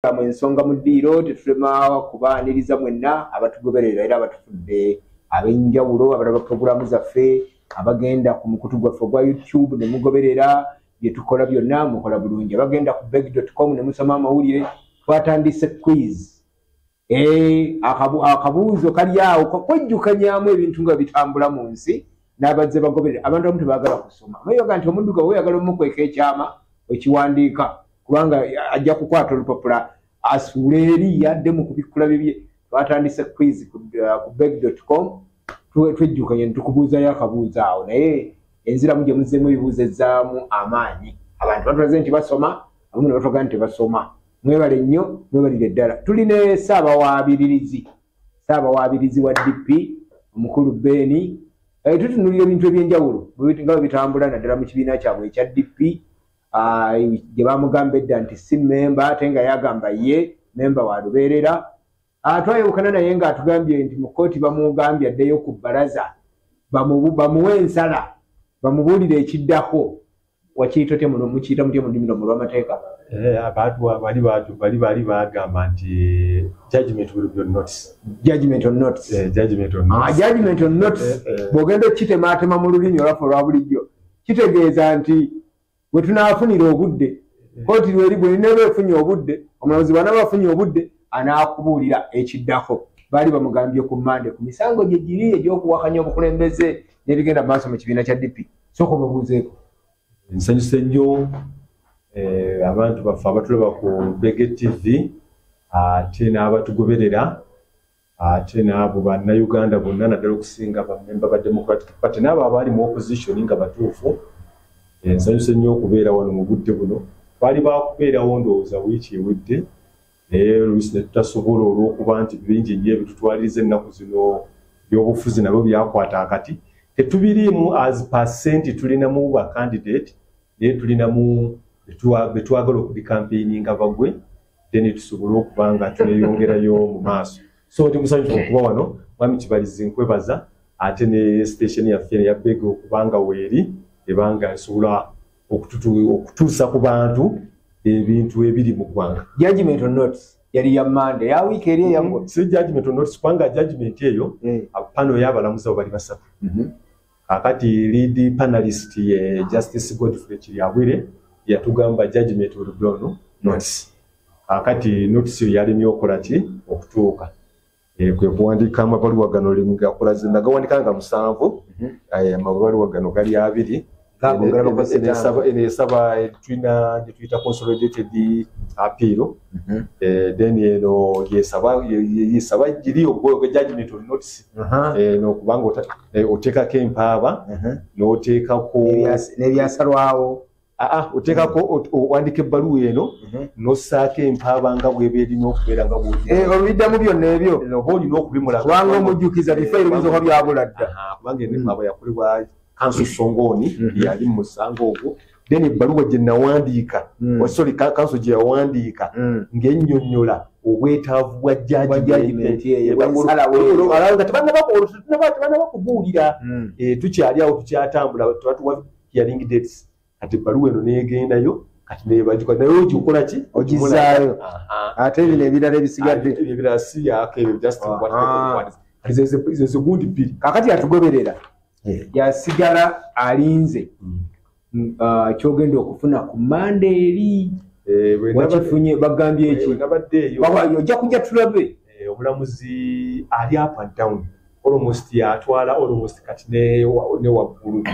mu ensonga mu ddiiro tetulema kubaaniriza mwenna abatugoberera era abatufudde ab'enjawulo abalaba purogulaamu zaffe abagenda ku mukutu gwaffe ogwa YouTube ne mugoberera bye tukola byonna mukola bulungi abagenda ku beg.com ne musoma amawulire twatandise quiz akabuuzo kali awo kwejjukanyaamu ebintu nga bitambula mu nsi n'abazze bagoberera abantu abamu tebaagala kusoma mayoga nti omuntu gwe oyagala omukweka ekyama okiwandiika kubanga ajja kukwata olupapula asuule eri yadde mu kubikkula bibye twatandise quiz ku beg.com twejjukanye nitukubuuzayo akabuuzo awo naye enziramu gye muzzeemu ebibuuzezzaamu amaanyi abantu batulaze nti basoma abamu ne batoga nti tebasoma mwebale nnyo mwebalire ddala tulina ssaabawabirizi wa DP omukulu Beni tutunulira ebintu ebyenjawulo nga bitambula naddala mu kibiina kyabwe ekya DP gye bamugamba edda nti si memba ate nga yagamba ye memba wa lubeerera twayebukana naye ng'atugambye nti mu kkooti bamugambye addeyo ku bbalaza bamuwe ensala bamubuulire ekiddako wakiyita otya muno mukiyita mutya mu nnimi lw'amateeka abantu bali bagamba nti judgment will be on notice. Judgment on notice. Judgment on notice. Judgment on notice. Bw'ogenda okitemaatema mu lulimi olwaffe olwa bulijjo kitegeeza nti bwe tunaafunira obudde kkooti lweri bwe linaba efunye obudde omulamuzi bw'anaaba afunye obudde anaakubuulira ekiddako baali bamugambye ku Mande ku misango gye giri egy'okuwakanya obukulembeze n'ebigenda mu maaso mu kibiina kya DP sooka obabuuzeeko. Nsanyuse nnyo abantu baffe abatulaba ku Bege TV ate n'abatugoberera ate n'abo bannayuganda bonna naddala okusinga bammemba ba Democratic Party n'abo abaali mu opposition nga batuufu. Nsanyuse nnyo okubeera wano mu budde buno baali bakubeerawo ndowooza wiiki ewedde naye oluusi ne tutasobola olw'okuba nti bingi nnyo ebitutwaliriza ennaku zino by'obufuzi nabyo byakwata akati tetubiriimu as percent tulinamu ba candidate naye tulinamu betwagala okubikampeininga bagwe then tusobole okuba nga tuneyongerayo mu maaso so ndi musanyufu okuba wano mwami Kibalizi nkwebaza ate ne station yaffe ya Bege okubanga weeri ebanga esobola okutuusa ku bantu ebintu ebiri mu ggwanga. Judgment on notice yali ya Mande ya wiiki eri eyagwa si judgment on notice kubanga judgment eyo pano y'abalamuzi abo bali basatu kakati lead panelist ye Justice Godfrey Kiryabwire yatugamba judgment will be on notice kakati notice yalimye okola ki okutuuka kwe kuwandiika amabaluwa gano limugakolaze nagawandikanga 7 amabaluwa gano gali 2 enesaba twina twita consolidated appeal then yesaba giri ogwo judgment on notice no kubanga otekako empaaba n'oteekako n'ebyasalwawo oteekako wandika ebbaluwa eno n'ossaako empaaba nga bw'eba erina okubeera nga olubiddamu byonna ebyo oba olina okubimulaga kubanga omujjukiza bifo ebinzoka byabula dda kubanga empaaba yakolebwa Kansu Songoni yali mu musango ogwo then ebbaluwa gye nawandiika sorry kansu gye yawandiika ng'ennyonnyola obwetaavu bwa judgment alanga tebannaba kubuulira tukyali awo tukyatambula tubatuwa hearing dates kati ebbaluwa eno neegendayo kati neebagikwa naye ogikola ki ogizaayo ate ebino ebirala ebisigadde ebirala si yaako ebyo just zezo gundi bbiri kakati atugoberera yasigala alinze kyogenda okufuna ku Mande eri wakifunye bagambye eki ojja kujja tulabe omulamuzi ali up and down almost yatwala almost kati ne waggulu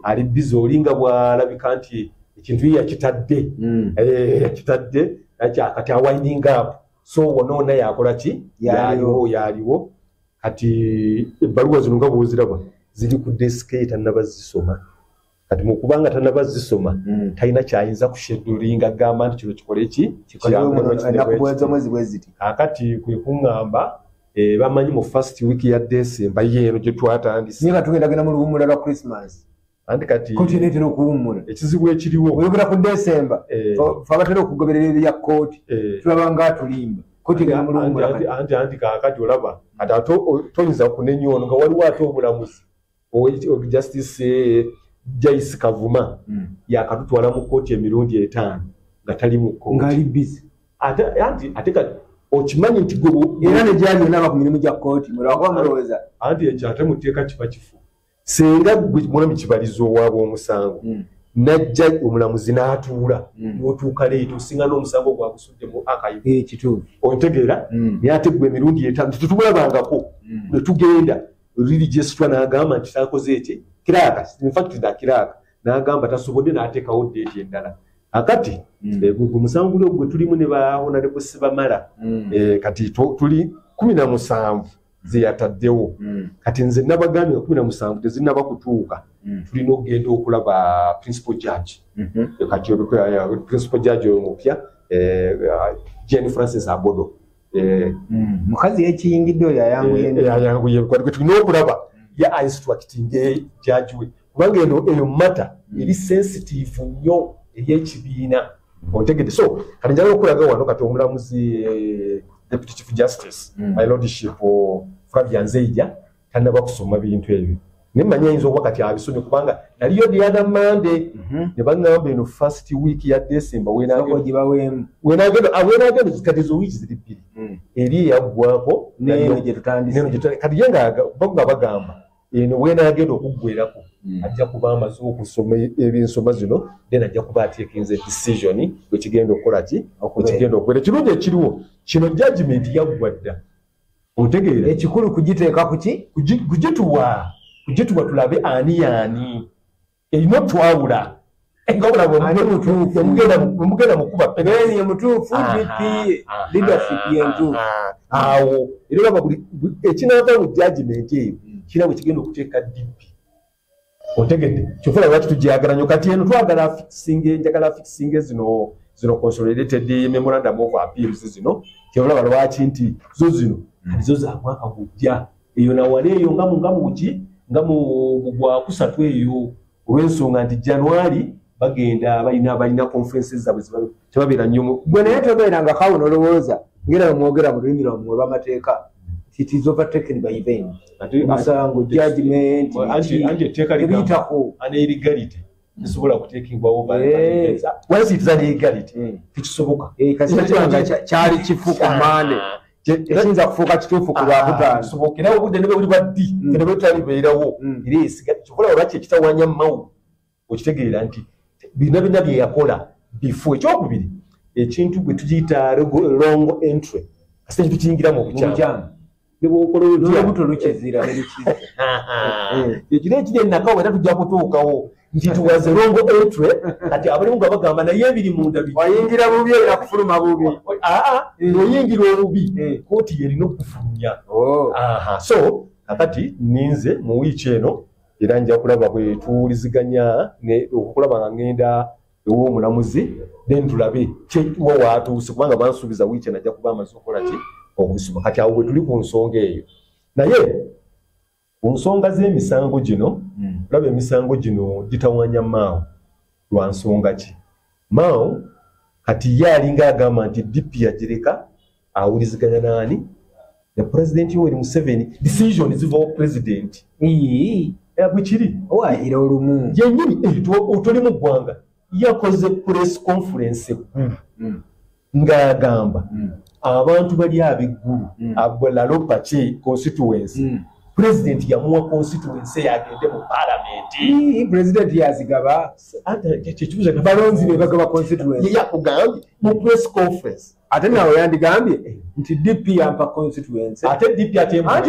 ali bize olinga bwalabika nti ekintu yakitadde yakitadde kati awinding up so wonoona yakola ki yaliwo kati ebbaluwa zino nga bw'oziraba ziri ku desike tannaba zisoma kati mu kubanga tannaba zisoma talina kyayinza kushedulinga gamba nti kino kikole ki kakati kwe kuŋŋamba bamanyi mu first week ya December yeeno gye twatandise naye nga tugendagenda mu luwummula lwa Christmas anti kati kkooti eneetera okuwummula ekizibu ekiriwo oyogera ku December fe abatera okugoberera ebya kkooti tulaba nga atulimba anti kakati olaba ate toyinza kunenya ono nga waliwo ate omulamuzi Justice Joyce Kavuma yakatutwala mu kkooti emirundi 5 nga tali mu kkooti ngali busy ate kati okimanyi nti gwe era ne gyali yonna ku mirimu gya kkooti mulwakuba mulowooza anti ekyo ate muteeka kiba kifu singa gwe mwami kibaliza owaaba omusango najja omulamuzi n'atuula n'otuuka leeta osinga n'omusango gwagusudde mu akayivu kituufu ontegeera naye ate gwe emirundi etaano tetubulabangako ne tugenda religious n'agamba nti takoze eki kiraaka infact nakiraaka n'agamba tasobodde n'ateekawo deeti endala akati gwe musango gwe tulimu ne bahonorable Sibamala kati tuli 17 zeyataddewo kati nze nabagambye 17 tezinnaba kutuuka tulina okugenda okulaba principal judge kati principal judge omupya Jane Francis Abodo mukazi ekiyingidde oyo ayanguye tulina okulaba ya instructing judge we kubanga eyo mata eri sensitive nnyo ey'ekibiina ontegedde so kati njagala okulaga wano kati omulamuzi Deputy Chief Justice my lordship Flavia Nzeija tannaba kusoma bintu ebyo nemanya ayinza okuba kati abisomye kubanga naliyo the other Monday ne baŋŋamba eno first week ya December wenagenda kati ezo wiiki ziri bbiri eri eyaggwako neno gye tutandise kati ye nga bagamba eno wenagenda okuggwerako ajja kuba amaze okusoma ebyensoma zino then ajja kuba ateekinze decision wekigenda okukola ki wekigenda okuwera ekirungi ekiriwo kino judgment yaggwadda otegeera ekikulu kugiteeka kuki kugituwa tulabe ani yaani erina twawula mugenda mukuba peni mutuufu DP leadership yentuufu awo era baba ekinaava mu judgment eyo kirabwe kigenda okuteeka DP otegedde kyofuna lwaki tujagala nnyo kati eno twagala njagala fixing zino consolidated memorandum of appeals zino kyolaba lwaki nti zo zino zo za mwaka gujja eyo nawale eyo nga mu gwakusatu eyo olw'ensonga nti January bagenda balina conferences zaabwe tebabeera nnyo gwe naye tobeeranga kawo nolowooza ngera mwogera mu lulimi lwammwe olw'amateeka it is overtaken by event musango judgment ebiyitako illegality tesobola kuteekibwa once it is an illegality tekisoboka kyali kifu ku Monday ekiyinza kufuuka kituufu ku Lwakutaano era obudde ne bwe bwa ddi ne bwe talibeerawo era esigadde kyobola lwaki ekitawanya mawu okitegeera nti bina bye yakola before ekyokubiri ekintu bwe tugiyita long entry kasita tukiyingiramu obukyamu ekiro ekiri enakawo era tujja kutuukawo nti tuwaze longo entry kati abalimu nga bagamba naye ebiri munda wayingira bubi era kufuluma bubi noyingira obubi kooti yerina okufulumya so kakati ninze mu wiiki eno era nja kulaba bwe tuwuliziganya okulaba nga ngenda ew'omulamuzi then tulabe wa watuuse kubanga bansuubiza wiiki eno ajja kuba amaze okukola ki okusoma kati awo bwe tuli ku nsonga eyo naye ku nsonga z'emisango gino olaba emisango gino gitawanya Mao lwa nsonga ki Mao kati ye alinga agamba nti DP yagireka awuliziganya naani the president Yoweri Museveni decision zivawo president bwe kiri owayira olumu yennyini otoli mu ggwanga yakoze press conference ng'agamba abantu bali abeggulu Lalopa constituency president yamuwa constituency yagende mu parliament president yazigaba balonzi be bagaba constituency yakugambye mu press conference ate nawe yandigambye nti DP yampa constituency ate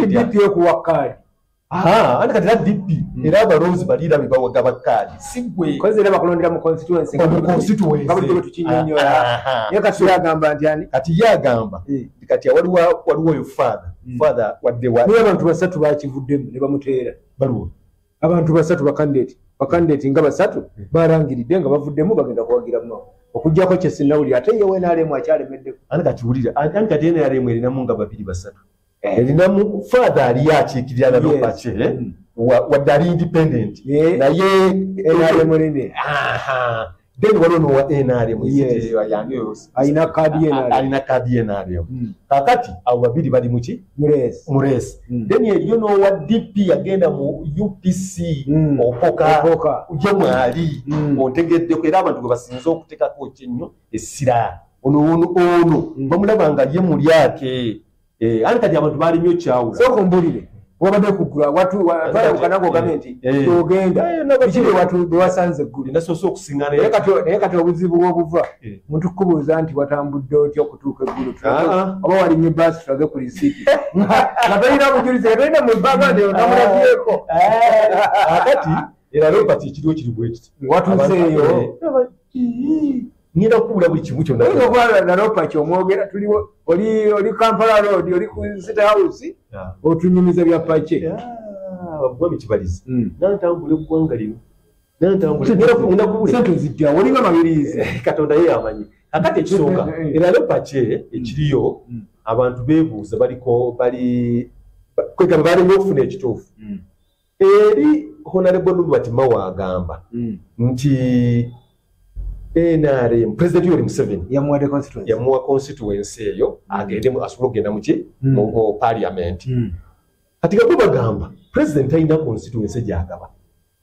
DP ekuwa kaadi anti kati DP era abalonzi baliira be bawagaba kaadi si gwe kozi era bakulondera mu constituency nga buli tukinyonyola ye kati yagamba nti ani kati yagamba kati waliwo oyo father wadde niwe abantu basatu bakivuddemu ne bamuteera baluwa abantu basatu bakandidate nga basatu barangiridde nga bavuddemu bagenda kuwagira Mao okujjako kyesinawuli ate ye wenaalemu akyalemeddeko ani kati wulira ani kati yenaalemu erinamu nga babiri basatu erinamu father ali akiikirira Lalopa wadde ali independent naye enaalemu nene then waliwo nowa NRM alina kaadi y'NRM kakati abo babiri bali muki muresi then eriyo nowa DP yagenda mu UPC opoka uje mwali ontegeddeko era abantu gwe basinza okuteekako nnyo essira ono bamulaba nga ye mulyake anti kati abantu bali nnyo kyawula so kumbulire wabadde kugula watu wakanako gavumenti ogenda bikiri watu bewasanze eggulu nasoose okusiŋŋana naye kati obuzibu bwobuva muntu kukubuuza nti watambudde otya okutuuka eggulu oba walinye baasi tulage ku lisiiti nga tolina bujulizi tolina mu bbaga namulabyeko akati era Robert ekiriwo kiri bwe kiti watuzeeyo ngenda kukubula buli kimu kyonna oyinza okuba na Robert omwogera oli Kampala Road oli ku City House otunyumiza bya pake mwami Kibalizi nantambula eggwanga lino sente zijja olinga mabirizi Katonda ye amanyi akati ekisooka era Robert ekiriyo abantu beebuuza kwegamba balina okufuna ekituufu eri Honorable Robert Mao agamba nti NRM President Yoweri Museveni yamuwa constituency eyo agende asobole okugenda mu parliament kati gabo bagamba president alina constituency gyagaba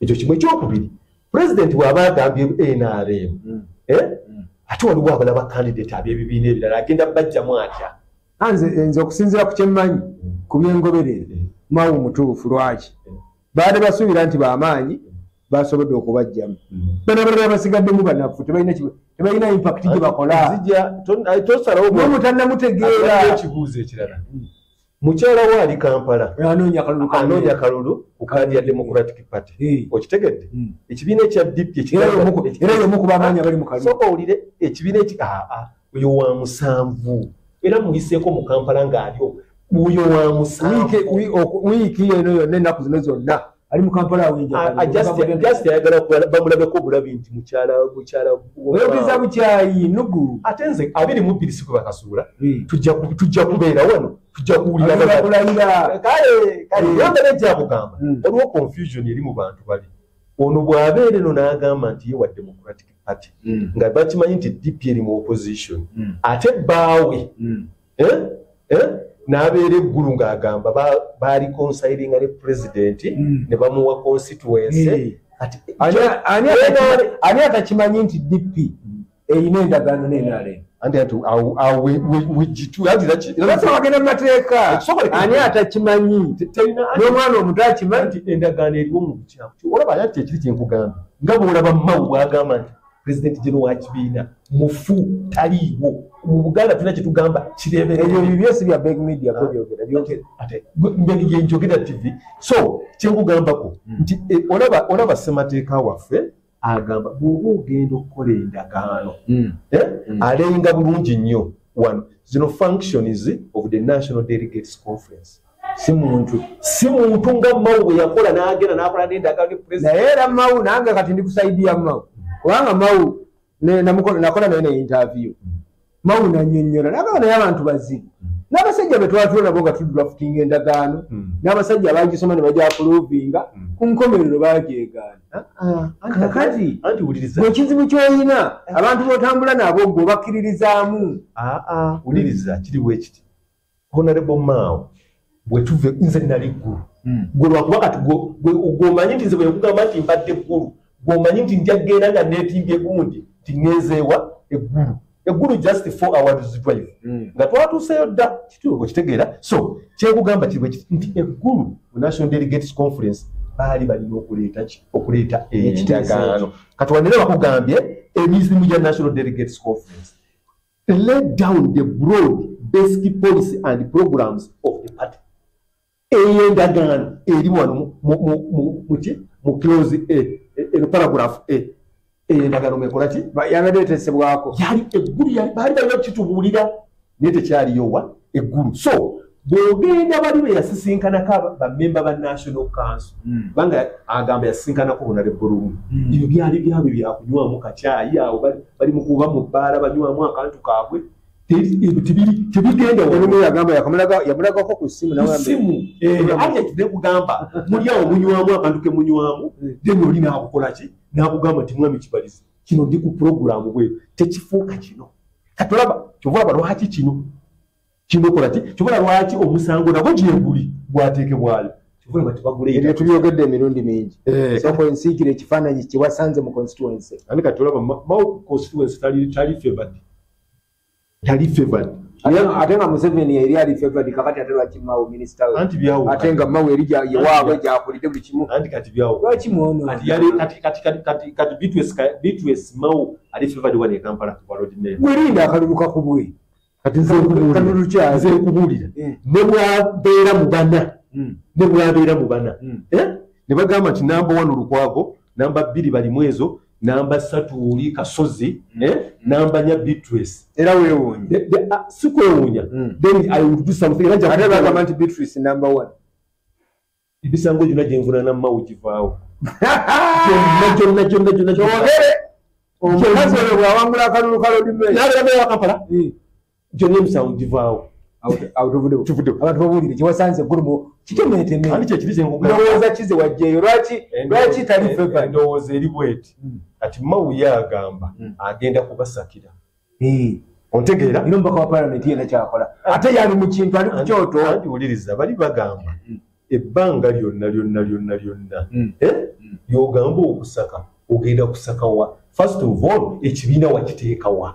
ekyo kimu ekyokubiri president bw'aba agambye NRM ate waliwo abalaba candidate ab'ebibiina ebirala agenda bajjamu atya nze okusinziira ku kyemmanyi ku byengoberere Mao mutuufu lwaki baade basuubira nti bamaanyi basobodde okubajjamu bano abalala basigaddemu banafu tebalina impact gye bakola mutannamutegeera ekibuuzo ekirala mukyala we ali Kampala anoonya kalulu ku kaadi ya Democratic Party okitegedde ekibiina ekya DP era y'omu ku bamaanyi abali mu kalulu sooka owulire ekibiina oyo wa musanvu era muyiseeko mu Kampala ng'alio oyo wa musanvu wiiki eno yonna ennaku zino zonna ali mu Kampala just ayagala bamulabeko bulabi nti mukyala oyogeza bukyayi nugu ate nze 22 siku bakasuula tujja kubeera wano tujja kuwulira kale yambala ejjakugamba waliwo confusion eri mu bantu bali ono bw'abeera eno n'agamba nti ye wa Democratic Party nga bakimanyi nti DP eri mu opposition ate bbaawe n'abeera eggulu ng'agamba baali consilinga ne president ne bamuwa constituency ani atakimanyi nti DP eyina endagaano n'enale wagenda mu mateeka ani atakimanyi n'omwana omuto akimanyi nti endagaano eriwo mu bukyamu olaba nti ekiri kyenkugamba nga bw'olaba Mao bw'agamba nti president jeno wa kibiina mufu taliiwo mu Buganda tulina kyetugamba kireebereyo ebyo byose bya big media byogera ate mbeni yenjogera TV so kyenkugambako nti olaba ssemateeka waffe agamba bw'oba ogenda okukola endagaano alenga bulungi nnyo wano zino functions of the National Delegates Conference si muntu nga Mao bwe yakola n'agenda n'akola n'endagaano ne president naye era Mao nange kati ndikusaidia Mao kubanga Mao nakola naye ne interview Mao nannyonnyola n'agamba naye abantu bazibu n'abasajja be twatula nabo nga tudulafutinga endagaano n'abasajja abangisoma ne bajja approvinga ku nkomerero bagyegaana kakati ekizibu ky'olina abantu b'otambula nabo ng'obakkiririzaamu wuliriza kiri bwe kiti Honorable Mao bwe tuve nze nali ggulu gwe lwakuba kati gwomanyi nti nze bwe nkugamba nti mbadde eggulu gwomanyi nti ndyagenda nga neetimbye gundi nti ŋŋezeewa eggulu just 4 hours drive nga twatuuseyo dda kituuko okitegeera so kyekugamba kiri bwe kiti nti eggulu mu National Delegates Conference baali balina okuleeta endagaano kati wanere bakugambye emirimu gya National Delegates Conference lay down the broad basic policy and programs of the party endagaano eri wano mu clause paragraph endagaano mekola ki yanadeetesebwako yali eggulu baali balina okukitubuulira naye tekyaliyowa eggulu so bw'ogenda bali be yasisinkanako bamemba ba National Council banga agamba yasisinkanako Honorable Lumu ebyo byali byabwe byakunywamu kacaayi awo bali mu kuba mu bbaala banywamu akantu kaabwe tebigenda Lumu yagamba yamulagako ku ssimu ate nekugamba muli awo munywamu akantu ke munywamu then oli naakukola ki naakugamba nti mwami Kibalizi kino ndi ku programu bwe tekifuuka kino katolaba kyova lwaki kino kola ki kyova lwaki omusango nagwo gyeguli gwateekebwayo kyova bati baguleeta tubyogedde emirundi mingi soko ensiikire ekifaananyi kyewasanze mu constituency ani katolaba Mao constituency tali favored yali favored ate nga Museveni yali ali favored kakati ate lwaki Mao minister we anti byawo ate nga Mao yali yewaabwe gyakulidde buli kimu anti kati byawo lwaki muono kati yali kati B2S Mao ali favored wali Kampala kwa road name mwirinda akaluluka ku bwe kati nze nkubuulira ne bwabeera mu bana ne bagamba nti namba 1 Lukwago namba 2 bali mwezo namba 3 uli Kasozi namba 4 Beatrice era weewuunye sikwewuunya then I will do something ate bagamba nti Beatrice namba 1 ebisango gyonna gye nvuna na Mao givaawo gyonna omukazi oyo bw'awangula akalulu ka Lodimere n'abeera Kampala gyonna emisango givaawo abantu babuulire kyewasanze gulumu kitemeeteme ani kyekiri ndowooza kize wajjeeyo lwaki tali favored endowooza eri bweti kati Mao yagamba agenda kubasakira ontegeera ino mbaka wa parliament yena kyakola ate yali mu kintu ali ku kyoto andiwuliriza bali bagamba ebbanga lyonna lyogamba okusaka ogenda kusaka wa first of all ekibiina wakiteeka wa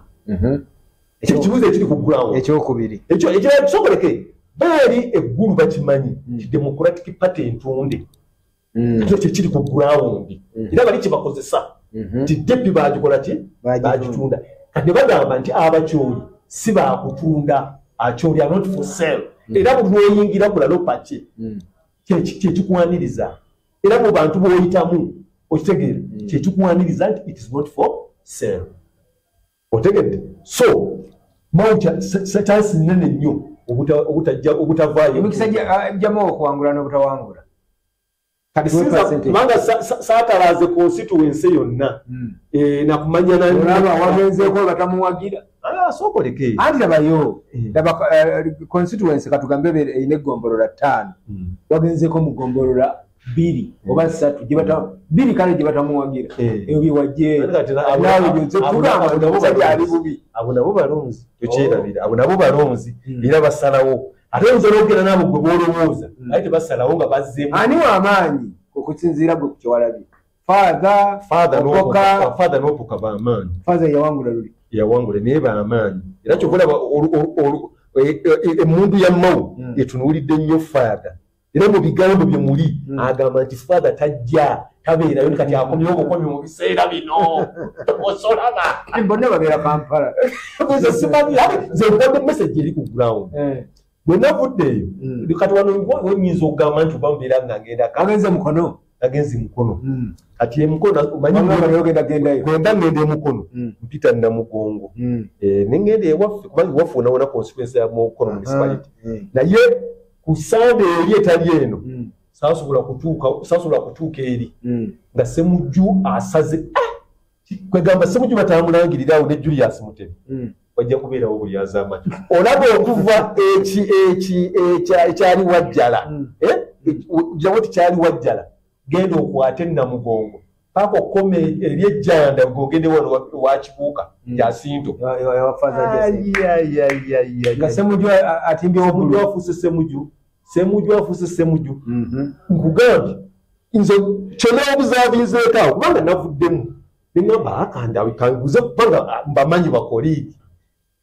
ekyo kibuuzo ekiri ku ground ekyokubiri ekyo ekisoboleke baali eggulu bakimanyi democratic party entunde ekyo kyekiri ku ground era bali kibakozesa nti depi bagikola ki bagitunda kati ne bagamba nti abakyoli si bakutunda akyoli are not for sale era buli lwoyingira kulalo paki kyekikwaniriza era mu bantu b'oyitamu okitegeera kyekikwaniriza nti it is not for sale otegedde so Mao chansi nene nnyo obutavaayo emikisa gyamu okuwangula n'obutawangula kubanga saatalaze constituency yonna nakumanya olaba wagenzeeko batamuwagira sookoleke anti labayo laba constituency katugambe erina eggombolola 5 wagenzeeko mu ggombolola 2 oba 3 2 kale gye batamuwagira ebyo byewajjeeyo nawe byonze tugamba omusajja ali bubi abo nabo balonzi tokyerabira abo nabo balonzi era basalawo ate oyinza n'okugenda naabo gwe boolowooza aye tebasalawo nga bazzeemu ani w'amaanyi okusinziira gwe ku kyewalabye father n'opoka b'amaanyi father yawangula luli yawangula naye b'amaanyi era kyokulaba emmundu ya Mao etunuulidde nnyo father era mu bigambo bye muli agamba nti father tajja tabeerayo kati akomyewo bukomi mu biseera bino osolaba bonna babeera Kampala nze simanyi nze nkodde message eri ku ground bwe navuddeeyo kati wano oyinza okugamba nti oba mbeera nga ngenda agenze mukono kati emukono gwenda ngenda emukono mpita Namugongo nengenda ewaffe kubanga iwaffe onawona constituency ya Mukono municipality naye ku Sande eri etali eno sasobola kutuuka eri nga Ssemujju asaze kwegamba Ssemujju batamulangirirawo ne Julius Mutebi wajja kubeerawo buli azama olaba okuva ekyali wajjala jawo tikyali wajjala genda okwate Namugongo paka okome eryejjanda ng'ogende wano wakibuuka Jacinto nga Ssemujju atimbyewo Ssemujju afuuse Ssemujju nkugambye nze kyenawobuzaabizeetaawo kubanga navuddemu neŋŋamba akanda kanguze kubanga mbamanyi bakoliiki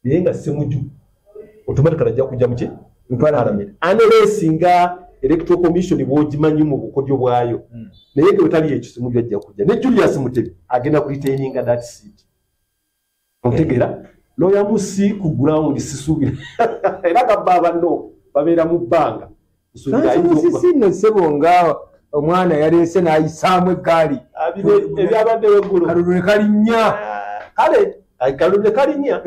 naye nga Ssemujju automatically ajja kujja muki Parliament aneleesinga electoral commission bw'ogimanyi mu bukodyo bwayo naye nga bwetali ekisimu ajja kujja ne Julius Mutebi agenda kulitaininga that seat ontegeera lawyer musi ku ground sisuubira era gabba banno babeera mu bbanga sino ssebo nga omwana yaleese n'ayisaamu eggaali ebyabadde weggulu kalulu ne kalinnya kale kalulu ne kalinnya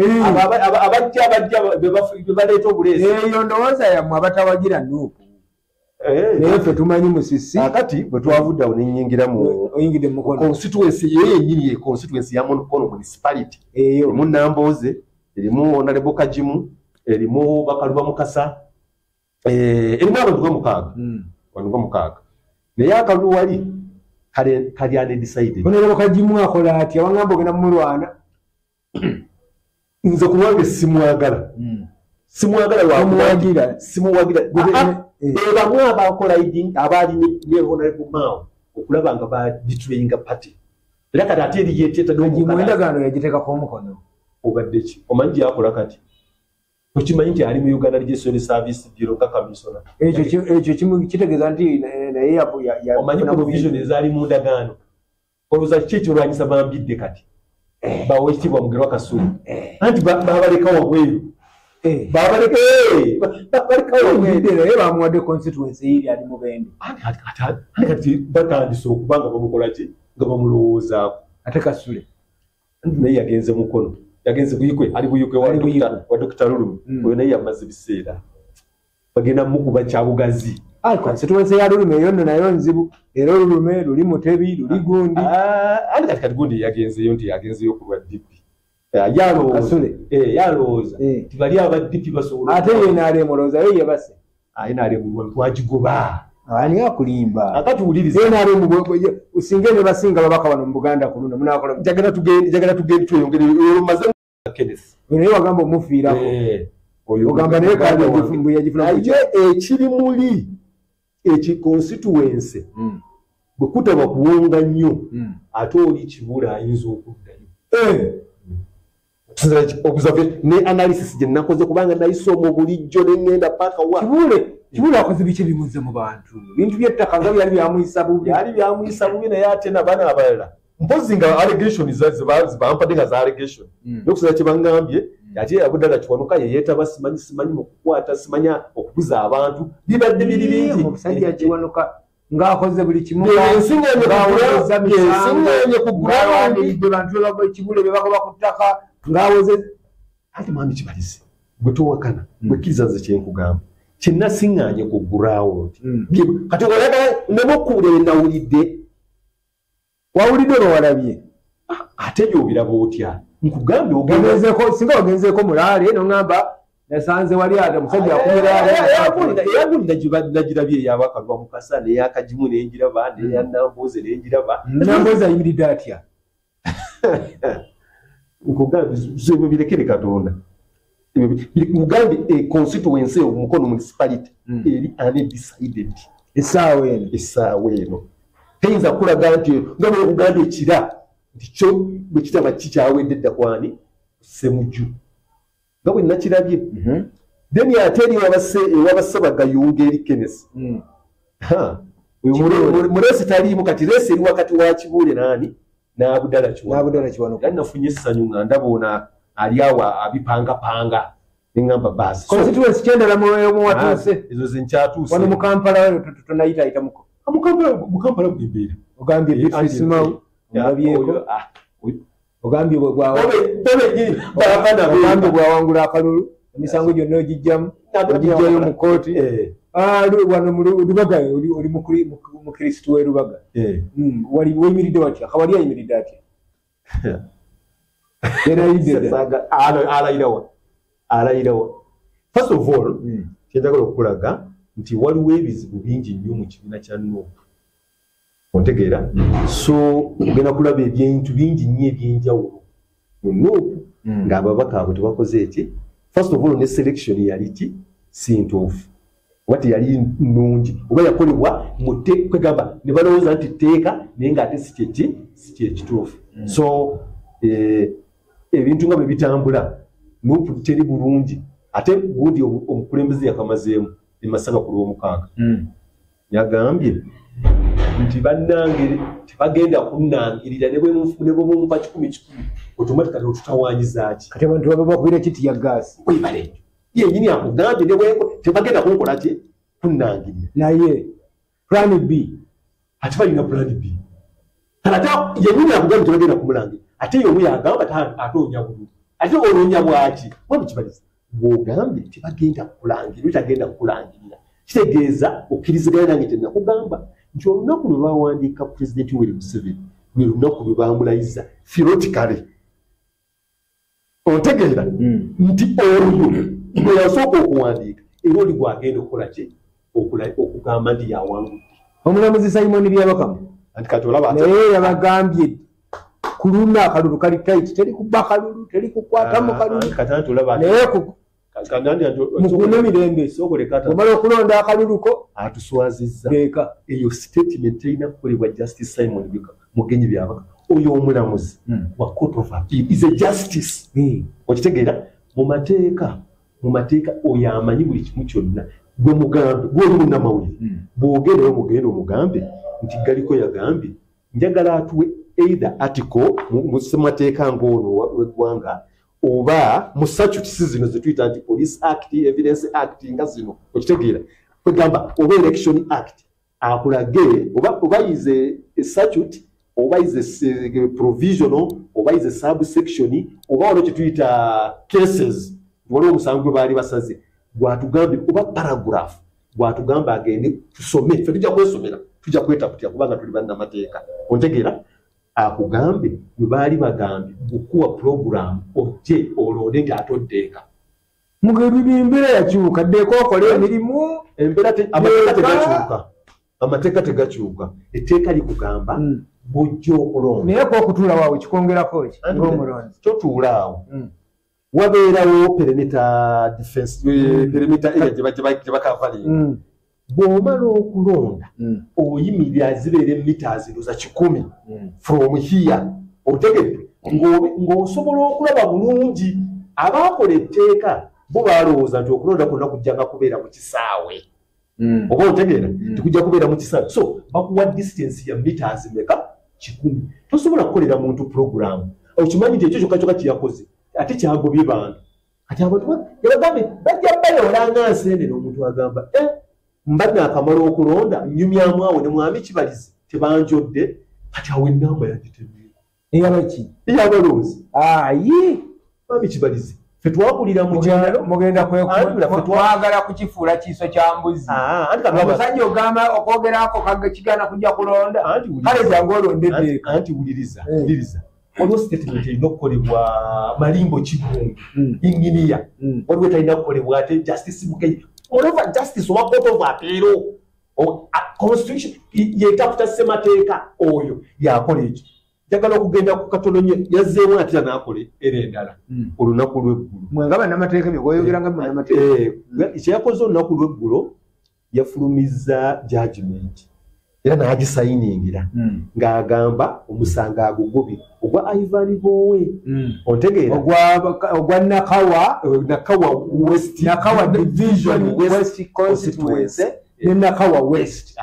abajja be baleeta obuleesi eyo ndowooza yammwe abatawagira Nuupu naye ffe tumanyi Musisi akati bwe twavudde awo nenyingira oyingidde mu Mukono constituency ye yennyini ye constituency ya Mukono municipality erimu Nambooze erimu Honorable Kajimu erimu Bakaluba Mukasa erimu abantu b'omukaaga naye akalulu wali kali undecided Honorable Kajimu akola atya wangamba ogenda mumulwana nze kubanga simwagala lwamuwagira bamu abakola abaali ne Honorable Mao okulaba nga bagitrainga party era kati ate eri yeteetagaendagaano yagiteekako omukono obadde ki omanyi gyakola kati okimanyi nti ali mu Uganda Legislative Service Bureau nga kamisona ekyo kimu kitegeeza nti naye omanyi provision ezaali mu ndagaano olowooza kiki ekyolwanyisa bambidde kati bawa ekitiibwa Mugerwa Kasulu anti babaleka wabweru babaleka wabweru naye bamuwadde constituency eri ali Mubende kati batandise okuba nga bamukola ki nga bamulowoozaako ate Kasule anti naye yagenze mukono yagenze buyikwe ali buyikwe wa Dr. Lulumi oyo naye yamaze biseera bagenda mukuba kyabugazi constituency ya Lulume eyo nno nayo nzibu era Lulume luli Mutebi luli Gundi ani kati Gundi yagenzeyo nti yagenzeyo ku lwa DP yalowooza tibali aba DP basobola ate ye naalemolooza yo ye base naalemu twagigoba ani akulimba akatuwuliriza ye naalemu usinge ne basinga babaka wano mu Buganda ku luno munakola jagala tugende tweyongere maze Kenneth naye wagamba omufiirako ogamba naye kandi egifumbu yagifuna ekiri muli constituency bwe kutaba kuwonga nnyo ate oli Kibula ayinza okuddayo observe ne analysis gye nakoze kubanga nayisoma bulijjo ne ngenda paka wa Kibula akoze biki bimuze mu bantu bintu by'ettaka nga byali byamuyisa bubi naye ate n'abaana abalala mpozi nga allegation zibampadde nga za allegation nokusobola kye bangambye ate abudala kiwanuka ye yeetaba simanyi mu kukwata simanya okubuza abantu bibadde biri bingi omusajja Kiwanuka ng'akoze buli kimu ensingenye kugulawandiridde bantu Kibula bye bagoba ku ttaka ng'awoze ate mwami Kibalizi gwe towakana gwe kkiriza nze kyenkugamba kyenasiŋŋaanye ku ground kati olaga ne mukuule nawulidde wawulidde olwalabye ate gy'obiraba otya nkugambye ogenzeeko singa ogenzeeko mulaale nongamba nasanze wali ate musajja akuyagulira nagirabye eyabakalwa Mukasa neyakagimu nenjiraba neyanambuuze nenjiraba nambuuze ayimiridde atya nkugambye birekere Katonda nkugambye constituency omukono municipality eri undecided essaawa eno teyinza kulaga nti nga bwekugamba ekira nti kyo bwe kitaba kikyawedde dda kwani Ssemujju nga bwe nakirabye then ate eri ewabasabagayunga eri Kenneth mulesi taliimu kati leesi eri wakati wa Kibuule nani n'Abudala Kiwanuka yani nafunye essanyu nga ndaba ona ali awo abipangapanga neŋŋamba baasi constituency kyendala muwatuuse ezo ze nkyatuuse wano mu Kampala tonayitaayitamuko Mukampala bwembeera ogambye Beatrice Mao olabyeko ogambye bwawangula akalulu emisango gyonna ogijjamu ogijjayo mu kooti wano Lubaga oli mukristu we Lubaga weyimiridde watya kawali ayimiridde atya alayirawa first of all kyenjagala okulaga nti waliwo ebizibu bingi nnyo mu kibiina kya Nuupu ontegeera so ogenda kulaba ebintu bingi nnyo ebyenjawulo mu Nuupu ng'ababaka abo tebakoze eki first of all ne selection yali ki si ntuufu oba teyali nnungi oba yakolebwa kwegamba ne balowooza nti tteeka naye ng'ate si kyekituufu so ebintu nga bwe bitambula Nuupu teri bulungi ate gundi omukulembeze yakamazeemu emasaka ku lw'omukaaga yagambye nti bannange tebagenda kunnangirira ne bwe mumpa 10 automatically otutawaanyizaaki kati abantu baba bakubira kiti ya gaasi webale yennyini akugambye ne bwe tebagenda kunkola ki kunnangirira naye plan B ate balina plan B ate yennyini akugambye tebagenda kumulangirira ate y'omu yagamba atoonya bululu ate oloonya bwaki waba Kibalizi bw'ogambye tebagenda kukulangirira otagenda kukulangirira kitegeeza okkiriziganya nange tenakugamba nti olunaku lwe bawandiika Pulezidenti Yoweri Museveni lwe lunaku lwe bamulayiza theoretically ontegeera nti olwo bwe yasooka okuwandiika era oli gwagenda okukola ki okugamba nti yawangudde omulamuzi Simon Byabakamu anti kati olaba naye yabagambye kuluna akalulu kali tight teri kubba kalulu teri kukwatamu kalulu naye mukuna emirembe omala okulonda akaluluko atuswazizza eyo statement terina kukolebwa Justice Simon Mugenyi Byabaka oyo omulamuzi wa Court of Appeal is a justice okitegeera mu mateeka mu mateeka oyo amanyi buli kimu kyonna gwe mugambe gwoli munnamawulire bw'ogenda we mugenda omugambe nti galiko yagambye njagala atuwe either article mu ssemateeka ng'ono w'eggwanga oba mu statutes zino ze tuyita nti police act evidence act nga zino okitegeera kwegamba oba election act akulage oba yize statute oba yize provisional oba yize subsection oba waliwo kye tuyita cases waliwo omusango gwe baali basaze gwatugambe oba paragraph gwatugamba agende tusome ffe tujja kwesomera tujja kwetaputya kubanga tuli bannamateeka ontegeera akugambe bwe baali bagambye okuwa program ojje olonde nti atoddeeka mugebibimbira yakyuka ddeeko okole emirimu amateeka tegakyuka etteeka likugamba bw'ojja okulonda naye kwokutuula waawe kikwongerako ki ng'omulonzi totuulaawo wabeerawo perimeter defense perimeter area gye bakavalinga bw'omala okulonda oyimirira zibeera meters ndoza 10 from here otegedde ng'osobola okulaba bulungi abaakola etteeka bo baalowooza nti okulonda kwonna kujjanga kubeera mu kisaawe oba otegeera tikujja kubeera mu kisaawe so bakuwa distance ya meters meka 10 tosobola kukolera muntu program okimanyi nti ekyo kyokka kyokka kiyakoze ate kyagobye bantu kati abantu yabagambe bajja bayolanga nseenene omuntu agamba mbadde akamala okulonda nnyumyamu awo ne mwami kibalizi tebanjodde kati awo ennamba yagitemye eyabaki eyabaloozi ayi mwami kibalizi ffe twawulira mu kyalo mugenda twagala kukifuula kiiso kya mbuzi omusajja ogamba okwogerako kigaana kujja kulonda kale jangu olonde anti wuliriza waliwo statement erina okukolebwa malimbo kigungu inginiya waliwo etalina kukolebwa ate justice mukenyi olova justice oba court of appeal constitution yetafuta ssemateeka oyo yakola ekyo njagala okugenda ku katono nnyo yazzeemu ate n'akole era endala olunaku lw'eggulo mwenga bannamateeka bye gwoyogeranga bannamateeka kyeyakoze olunaku lw'eggulo yafulumiza judgment era n'agisayiningira ng'agamba omusango agugobye ogwa Ivan Bowe ontegeera ogwa Nakawa West Nakawa Division West Constituency ne Nakawa West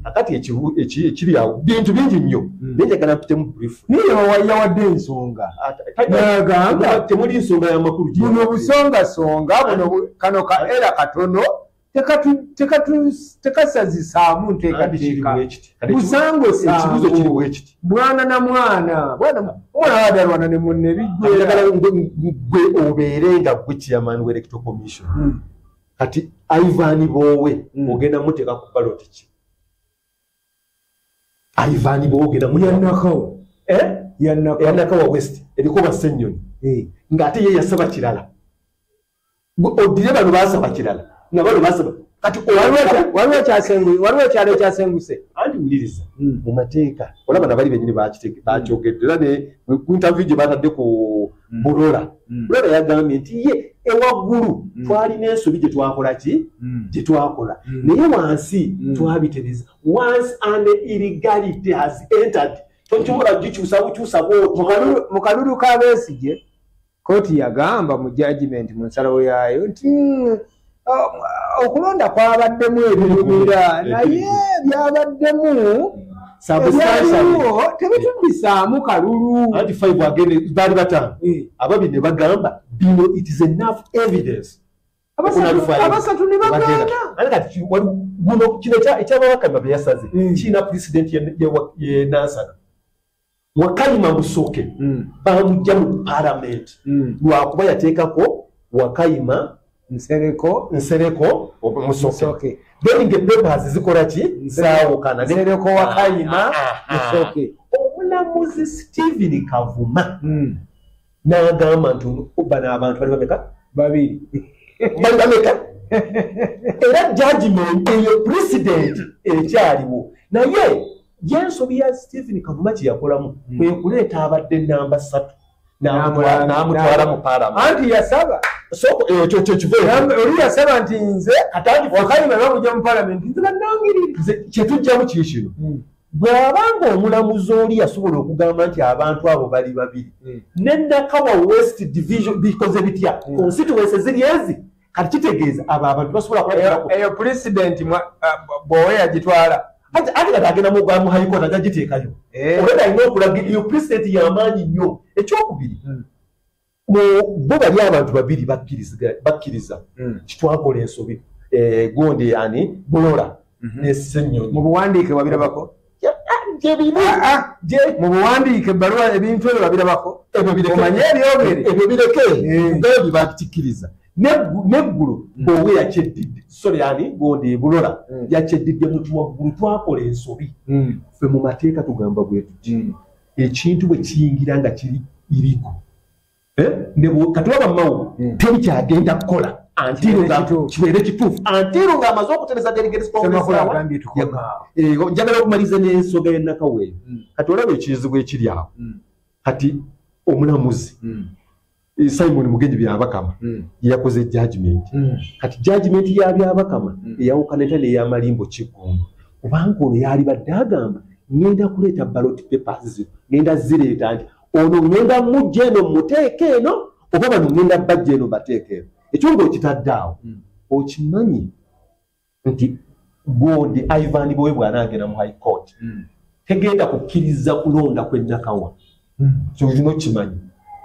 akati ekiri awo bintu bingi nnyo nenjagala mpitemu brief niye wayawadde ensonga n'agamba temuli nsonga y'amakulu buno busongasonga buno kano ka era katono tekasazisaamu nteekateeka busango ekibuzo kiri bwekiti mwana na mwana wadalwana ne munne bijjagala gwe obeere nga gwe chairman wa electoral commission kati Ivan Bowe ogenda muteeka ku ballot ki Ivan Bowe ogenda muteeka Nakawa West eriko Basenyonyi ng'ate ye yasaba kirala odire bano baasaba kirala nabano basaba kati waliwo ekyalo ekyasenguse anti wuliriza mu mateeka olaba nabali benyini bakyogedde era ne ku interview gye batadde ku Bulola Bulola yagambye nti ye ewaggulu twalina ensobi gye twakola ki gye twakola naye wansi twabitereza once an illegality has entered tokisobola gikyusa bukyusa bwoti mu kalulu ka Besigye kooti yagamba mu judgment mu nsalawo yaayo nti okulonda kwabaddemu ebirumira naye byabaddemu tebituddisaamu kalulu anti 5 agende baali bataano ababiri ne bagamba bino it is enough evidence abasatu ne baganda guno kino ekyabawakama bye yasaze kiina president ye Nansana Wakayima Musoke bamujja mu parliament lwakuba yateekako Wakayima Nsereko Musoke then the papers zikola ki zaawukana Nsereko Wakayima Musoke omulamuzi Stephen Kavuma n'agamba nti bano abantu bali bameka babiri bali bameka era judgment eyo president ekyaliwo naye yensobi ya Stephen Kavuma kyeyakolamu kwe kuleeta abadde namba 3 n'amutwala mu parliament anti yasaba ekyo kiveera oli yasaba nti nze Wakayima bamujja mu parliament nze bannangirire kyetujjamu kiri kino bw'abanga omulamuzi oli yasobola okugamba nti abantu abo bali babiri ne Nakawa West Division bikoze bitya constituency ziri ezi kati kitegeeza abo abantu basobola kulabirako eyo president bw'owe yagitwala ate kati agenda mu high court agagiteekayo olwedda alina okulagira iyo president y'amaanyi nnyo ekyokubiri bo bali abantu babiri bakkiriza kitwakola ensobi Gondi ani Bulola n'Essenyonyi mu buwandiike wabirabako mu buwandiike ebbaluwa ebintu ebyo babirabako omanye ebyogere ebyo bireke ngayo byebakikkiriza neggulu bw'owe yakyeddidde sorry ani Gondi Bulola yakyeddidde mutu waggulu twakola ensobi ffe mu mateeka tugamba bwe tuti ekintu bwe kiyingira nga kiri iriiko katuwaba mawo teri kyagenda kukola antiro nga kibeere kituufu antiro nga amaze okutereza delegates njagala okumaliza n'ensoga ya Nakawa eyo kati olaba ekizibu ekiri awo kati omulamuzi Simon Mugenyi Byabakama yakoze judgment kati judgment ya Byabakama eyawukana n'ey'Amalimbo Kiggundu kubanga ono yali badde agamba ngenda kuleeta ballot papers ngenda zireeta nti ono ngenda mujja eno muteeke eno oba bano ngenda bajja eno bateeke eno ekyo ng'okitadde awo okimanyi nti Gondi Ivan Bowe bw'anaagenda mu high court tegenda kukkiriza kulonda kwe Nakawa kyo olina okimanyi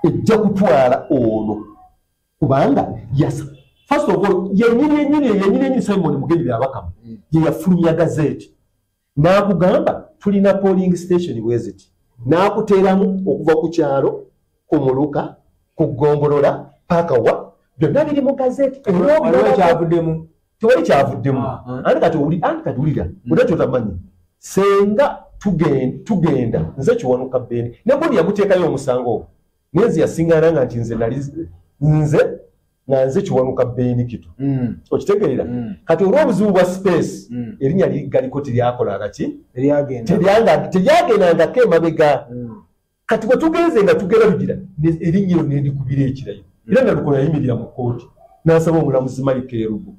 ejja kutwala ono kubanga yasa first of all yenyini Simon Mugenyi Byabakama ye yafulumya gazeti n'akugamba tulina polling station bweziti n'akuteeramu okuva ku kyalo ku Muluka ku Ggombolola paka wa byonna biri mu gazeti kyavuddemu tewali kyavuddemu anti kati wulira odakyo tamanyi senga tugenda nze Kiwanuka Beni ne Gondi yamuteekayo omusango ogwo nezi yasiŋŋaana nti nze Kiwanuka Beni kito okitegeerera kati olw'obuzibu bwa space erinnya galiko teryakola kaki teryagendangako emabega kati bwe tugenze nga tugerabikira erinnya eyo nendikubira ekirayo era nalukola yayimirira mu kooti n'asaba omulamuzi Mike Erubu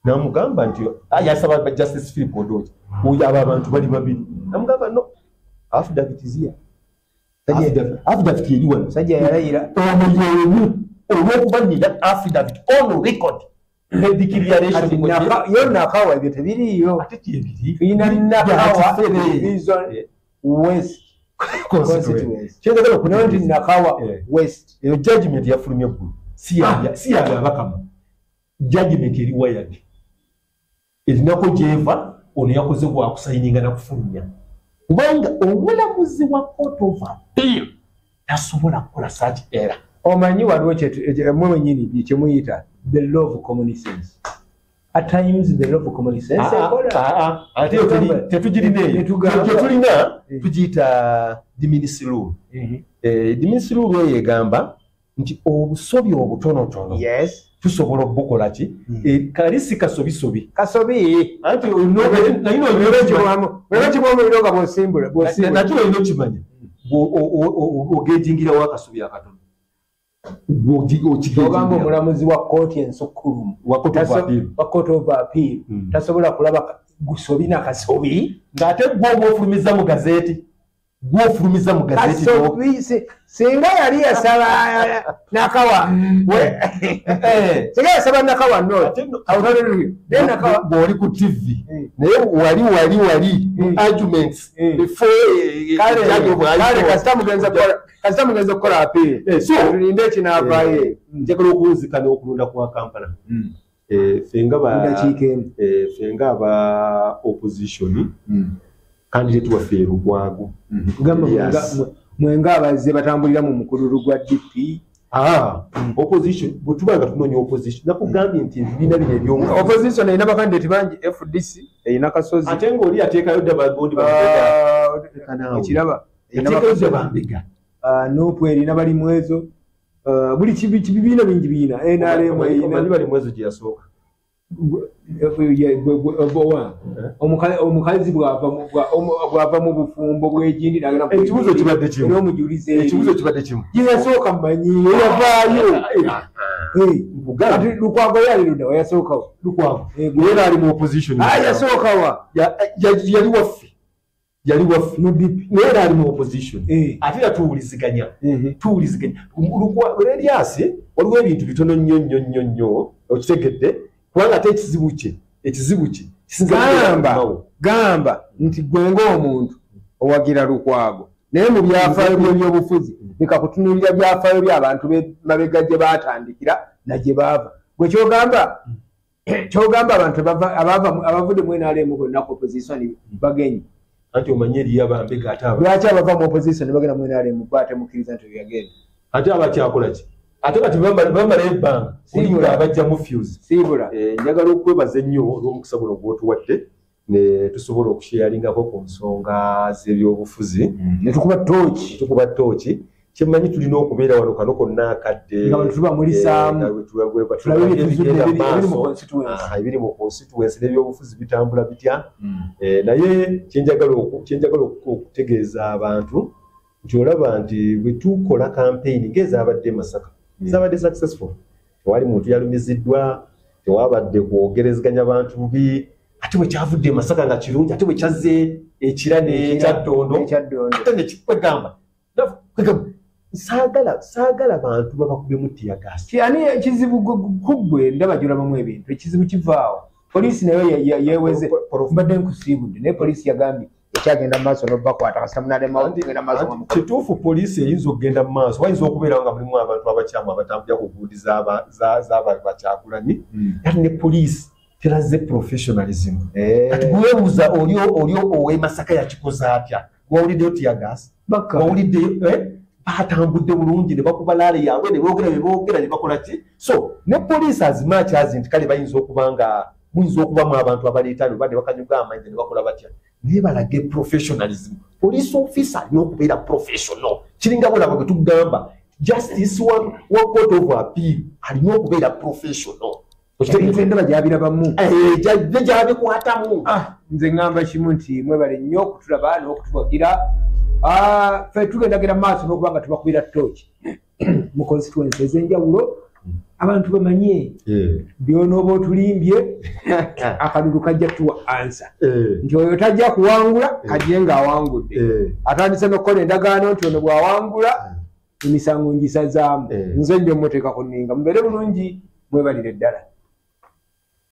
n'amugamba nti yasaba Justice Philip Odoki oyo abo abantu bali babiri n'amugamba no affidavit zia affidavit eri wano sajja yalayira omuyomu olw'okuba nina affidavit on record ne declaration yo Nakawa ebyo tebiriyo ate kyebiri tulina Nakawa West constituency kyendagala okunoona nti Nakawa West eyo judgment yafulumya eggulu si ya Byabakama judgment eri wired erinako gyeva ono yakoze bwakusayininga nakufulumya kubanga omulamuzi wa court of appeal tasobola kukola such error omanyi waliwo mwe wenyini kyemuyita the law of common sense at times the law of common sense ate tetugirina eyo gyetulina tugiyita diminisi rule diminisi rule eyo egamba nti obusobi obutonotono tusobola obukola ki kali si kasobisobi anti nayinokimwamubiro nga bwosimbula nakyo olina okimanya ogejingirawo akasobi akatono ogamba omulamuzi wa kooti ensukkulumu wa court of appeal tasobola kulaba gusobi nakasobi ng'ate gwoba ofulumiza mu gazeti singa yali yasaba Nakawa singa yasaba Nakawa bw'oli ku TV naye wali arguments kasita mugenza kukola appeal tulinde ekinaavaayo njagala okuwunzikana okulonda kwa Kampala fenga aba opposition candidate waffe Lugwago mwenga abazze batambulira mu mukululu gwa DP opposition bwe tubanga tunoonya opposition nakugambye nti ebibiina bino ebyomu opposition erina bakandidate bangi FDC erina Kasozi ate ng'oli ateekayo ddaba Gondi ekiraba yateekayo ddaba Mbega Nupu erina bali mwezo buli kibibiina bingi biina NRM erina bali mwezo gye yasooka omukazi bwava mu bufumbo bw'egindi ekibuzo kibadde kimu yasooka mmanyi yavaayo Lukwago yaliruddawa yasookawo Lukwago era ali mu opposition yasookawa yali waffe yali waffe naye era ali mu opposition ate era tuwuliziganya Elias waliwo ebintu bitono nnyo okitegedde kubanga ate ekizibu kye gamba nti gwe ng'omuntu owagira Lukwago naye mu byafaayo by'ebyobufuzi leka kutunuulira byafaayo by'abantu mabega gye baatandikira na gye baava gwe kyogamba abantu abavudde mu NRM bonna ku opposition bagenye anti omanye eriyo abambega ate lwaki abava mu opposition bagenda mu NRM bate mukkiriza nti yagenda ate abakyakola ki ate kati bambalayo ebbanga olinga abajja mu fuse siibula njagala okwebaza ennyo olw'omukisa guno gw'otuwadde ne tusobola okushyeyalingako ku nsonga z'ebyobufuzi ne tukuba ttooki kyemmanyi tulina okubeera wano kano konna akadde ebiri mu constituency n'ebyobufuzi bitambula bitya naye kyenjagala okutegeeza abantu nti olaba nti bwe tukola campaign ng'ezaabadde e Masaka zaabadde successful tewali muntu yalumiziddwa tewabadde kwogerezeganya bantu bubi ate bwe kyavudde e Masaka nga kirungi ate bwe kyazze ekira n'ekyaddondo ate nekikwegamba saagala bantu babakubemu tiyagasi ani ekizibu kuggwe ndaba gyolabamu ebintu ekizibu kivaawo poliisi nayo yeeweze mbadde nkusiibudde naye poliisi yagambye ekyagenda mu maaso n'obakwata kasita munademagenda maaso kituufu poliisi eyinza okugenda mu maaso wayinza okubeerawo nga mulimu abantu abakyamu abatambulira ku guudi z'abakyagulanyi ate ne poliisi teraze professionalism kati gwebuuza oli ow'e Masaka yakikoze atya wawuliddeyo tiyagasi wawuliddeyo batambudde bulungi ne bakuba laale yaabwe ne boogera ne bakola ki so ne poliisi azimaachazi nti kale bayinza okubamu abantu abaleetayo badde bakanyuga amaizi ne bakola batya naye balage professionalism police officer alina okubeera professional kiringa bulaba bwe tugamba justice wa court of appeal alina okubeera professional endaba gyabirabamu gyabikwatamu nze ngamba kimu nti mwebale nnyo okutulaba n'okutuwagira ffe tugendagera maaso n'okuba nga tubakubira ttooki mu constituency ez'enjawulo abantu bamanye byonooba otulimbye akalulu kajja tuwa ansa nti oyo tajja kuwangula kajje ng'awangudde atandise n'okukola endagaano nti ono bw'awangula emisango ngisazaamu nze njo mmuteeka ku nninga mubeere bulungi mwebalire ddala